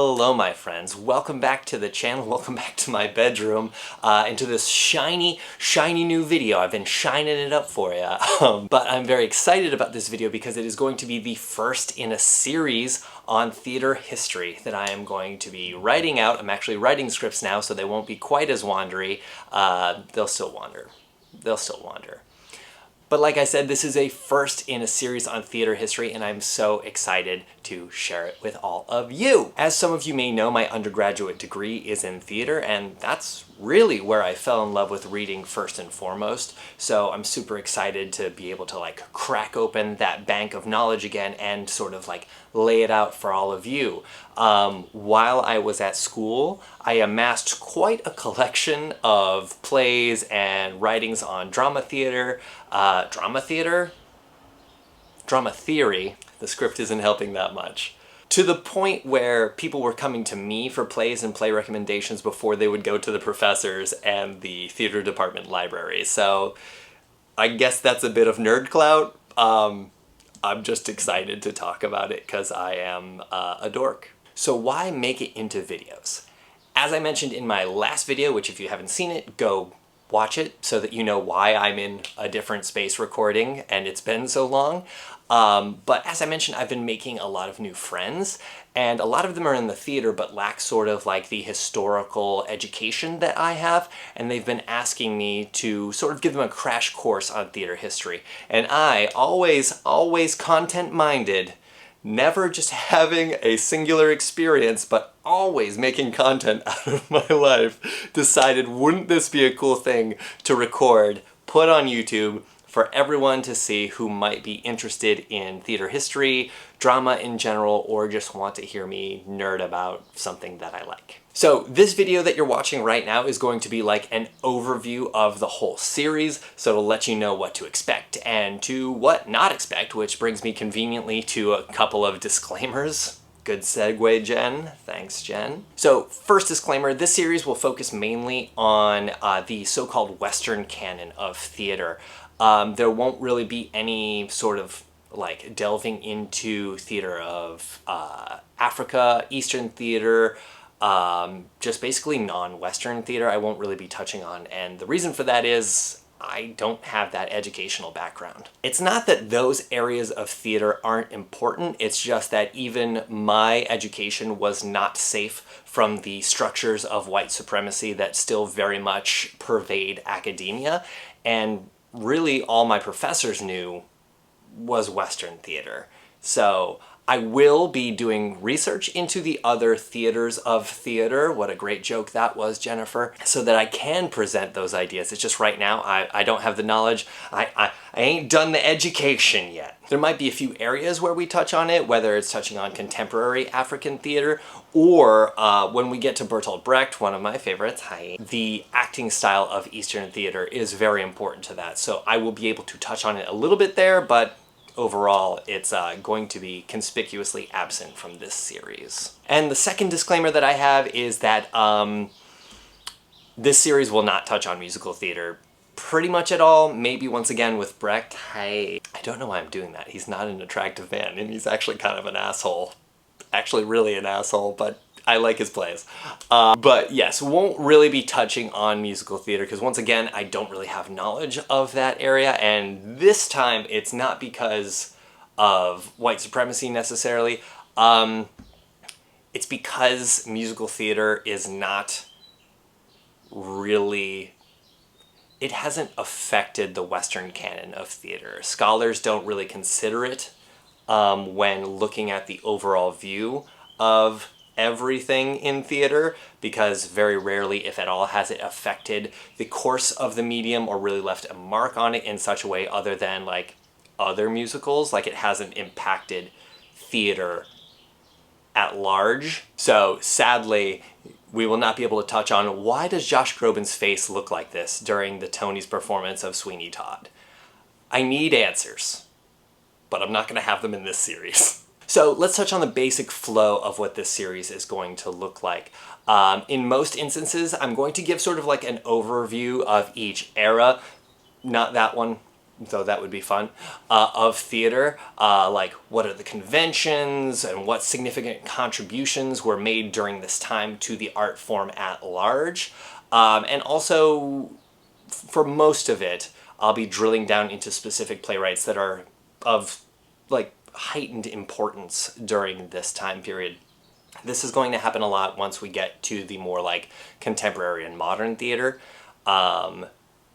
Hello my friends, welcome back to the channel, welcome back to my bedroom, into this shiny new video. I've been shining it up for you. But I'm very excited about this video because it is going to be the first in a series on theater history that I am going to be writing out. I'm actually writing scripts now, so they won't be quite as wandery. They'll still wander. But like I said, this is a first in a series on theater history, and I'm so excited to share it with all of you. As some of you may know, my undergraduate degree is in theater, and that's really where I fell in love with reading first and foremost. So I'm super excited to be able to crack open that bank of knowledge again and sort of lay it out for all of you. While I was at school, I amassed quite a collection of plays and writings on drama theater. Drama theory. The script isn't helping that much. To the point where people were coming to me for plays and play recommendations before they would go to the professors and the theater department library. So I guess that's a bit of nerd clout. I'm just excited to talk about it because I am a dork. So why make it into videos? As I mentioned in my last video, which if you haven't seen it, go watch it so that you know why I'm in a different space recording and it's been so long. But as I mentioned, I've been making a lot of new friends, and a lot of them are in the theater but lack sort of the historical education that I have, and they've been asking me to sort of give them a crash course on theater history. And I, always content-minded, never just having a singular experience, but always making content out of my life, decided wouldn't this be a cool thing to record, put on YouTube, for everyone to see who might be interested in theater history, drama in general, or just want to hear me nerd about something that I like. So this video that you're watching right now is going to be like an overview of the whole series, so it'll let you know what to expect and to what not expect, which brings me conveniently to a couple of disclaimers. Good segue, Jen. Thanks, Jen. So first disclaimer, this series will focus mainly on the so-called Western canon of theater. There won't really be any sort of delving into theater of Africa, Eastern theater, just basically non-Western theater I won't really be touching on. And the reason for that is I don't have that educational background. It's not that those areas of theater aren't important, it's just that even my education was not safe from the structures of white supremacy that still very much pervade academia, and really all my professors knew was Western theater. So I will be doing research into the other theaters of theater. What a great joke that was, Jennifer. So that I can present those ideas. It's just right now I don't have the knowledge. I ain't done the education yet. There might be a few areas where we touch on it, whether it's touching on contemporary African theater or when we get to Bertolt Brecht, one of my favorites, the acting style of Eastern theater is very important to that. So I will be able to touch on it a little bit there, but overall, it's going to be conspicuously absent from this series. And the second disclaimer that I have is that this series will not touch on musical theater pretty much at all. Maybe once again with Brecht. I don't know why I'm doing that. He's not an attractive man, and he's actually kind of an asshole. Actually really an asshole, but I like his plays. But yes, won't really be touching on musical theater because once again, I don't really have knowledge of that area, and this time it's not because of white supremacy necessarily. It's because musical theater is not really, it hasn't affected the Western canon of theater. Scholars don't really consider it when looking at the overall view of everything in theater, because very rarely, if at all, has it affected the course of the medium or really left a mark on it in such a way other than other musicals. It hasn't impacted theater at large. So sadly, we will not be able to touch on why does Josh Groban's face look like this during the Tony's performance of Sweeney Todd. I need answers, but I'm not going to have them in this series. So let's touch on the basic flow of what this series is going to look like. In most instances, I'm going to give sort of an overview of each era. Not that one. though that would be fun, of theater, like what are the conventions and what significant contributions were made during this time to the art form at large. And also, for most of it, I'll be drilling down into specific playwrights that are of like heightened importance during this time period. This is going to happen a lot once we get to the more like contemporary and modern theater.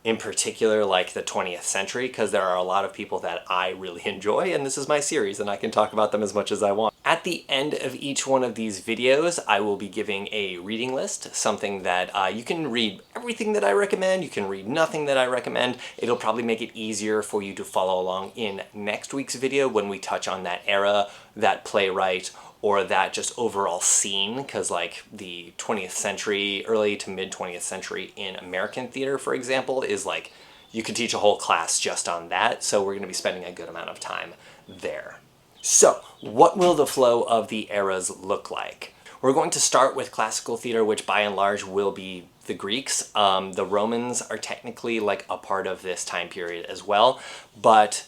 In particular, like the 20th century, because there are a lot of people that I really enjoy, and this is my series, and I can talk about them as much as I want. At the end of each one of these videos, I will be giving a reading list, something that you can read everything that I recommend, you can read nothing that I recommend. It'll probably make it easier for you to follow along in next week's video when we touch on that era, that playwright, or that just overall scene, because like the 20th century, early to mid 20th century in American theater, for example, is like, you could teach a whole class just on that, so we're going to be spending a good amount of time there. So, what will the flow of the eras look like? We're going to start with classical theater, which by and large will be the Greeks. The Romans are technically like a part of this time period as well, but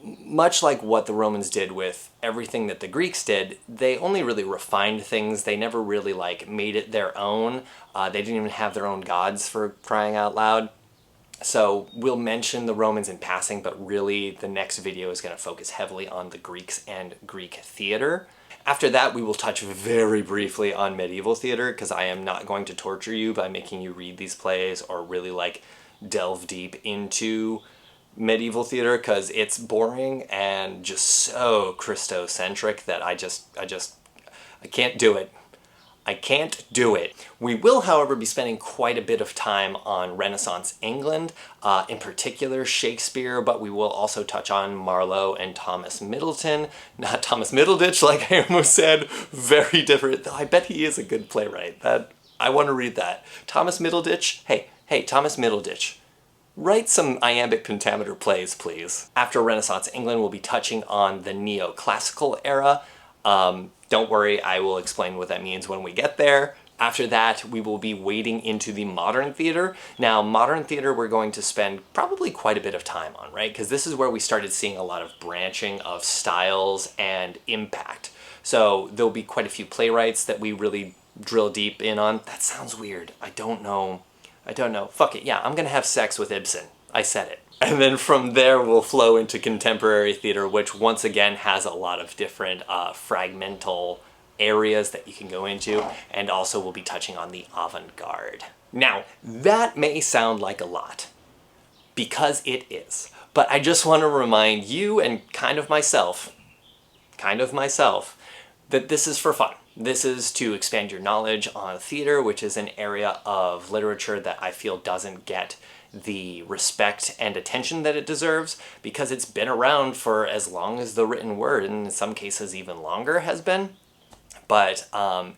much like what the Romans did with everything that the Greeks did, they only really refined things. They never really like made it their own. They didn't even have their own gods, for crying out loud. So we'll mention the Romans in passing, but really the next video is going to focus heavily on the Greeks and Greek theater. After that, we will touch very briefly on medieval theater, because I am not going to torture you by making you read these plays or really like delve deep into medieval theater, because it's boring and just so Christocentric that I can't do it. I can't do it. We will, however, be spending quite a bit of time on Renaissance England, in particular Shakespeare, but we will also touch on Marlowe and Thomas Middleton. Not Thomas Middleditch, like I almost said. Very different. Though I bet he is a good playwright. I want to read that. Thomas Middleditch? Hey, Thomas Middleditch. Write some iambic pentameter plays, please. After Renaissance England, we'll be touching on the neoclassical era. Don't worry, I will explain what that means when we get there. After that, we will be wading into the modern theater. Now, modern theater we're going to spend probably quite a bit of time on, right? Because this is where we started seeing a lot of branching of styles and impact. So there'll be quite a few playwrights that we really drill deep in on. That sounds weird. I don't know. Fuck it. Yeah, I'm gonna have sex with Ibsen. I said it. And then from there we'll flow into contemporary theater, which once again has a lot of different fragmental areas that you can go into, and also we'll be touching on the avant-garde. Now, that may sound like a lot, because it is, but I just want to remind you and kind of myself, that this is for fun. This is to expand your knowledge on theater, which is an area of literature that I feel doesn't get the respect and attention that it deserves, because it's been around for as long as the written word, and in some cases even longer has been. But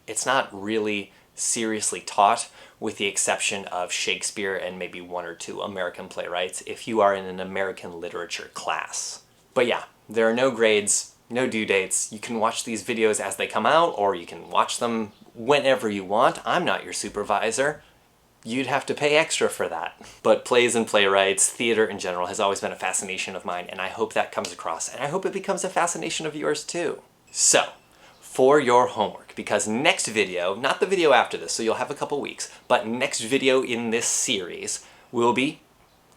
it's not really seriously taught, with the exception of Shakespeare and maybe one or two American playwrights if you are in an American literature class. But yeah, there are no grades, no due dates. You can watch these videos as they come out, or you can watch them whenever you want. I'm not your supervisor. You'd have to pay extra for that. But plays and playwrights, theater in general, has always been a fascination of mine, and I hope that comes across, and I hope it becomes a fascination of yours too. So, for your homework, because next video, not the video after this, so you'll have a couple weeks, but next video in this series will be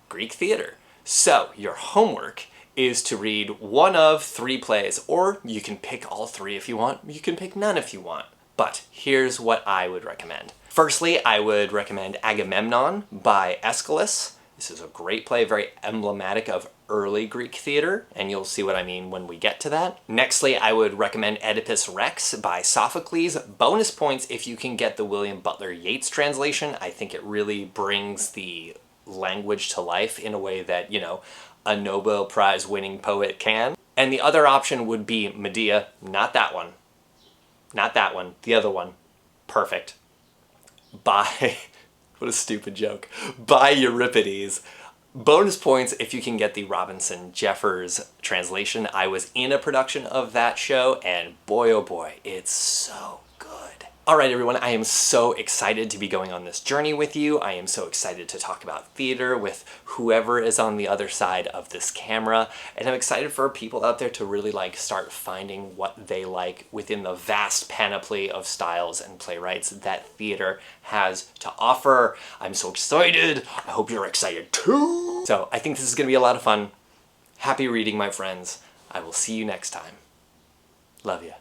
Greek theater. So, your homework is to read one of 3 plays, or you can pick all 3 if you want, you can pick none if you want. But here's what I would recommend. Firstly, I would recommend Agamemnon by Aeschylus. This is a great play, very emblematic of early Greek theater, and you'll see what I mean when we get to that. Nextly, I would recommend Oedipus Rex by Sophocles. Bonus points if you can get the William Butler Yeats translation. I think it really brings the language to life in a way that, you know, a Nobel Prize winning poet can. And the other option would be Medea. Not that one. Not that one. The other one. Perfect. By, what a stupid joke, by Euripides. Bonus points if you can get the Robinson Jeffers translation. I was in a production of that show, and boy oh boy, it's so good. All right, everyone, I am so excited to be going on this journey with you. I am so excited to talk about theater with whoever is on the other side of this camera. And I'm excited for people out there to really start finding what they like within the vast panoply of styles and playwrights that theater has to offer. I'm so excited. I hope you're excited too. So I think this is going to be a lot of fun. Happy reading, my friends. I will see you next time. Love ya.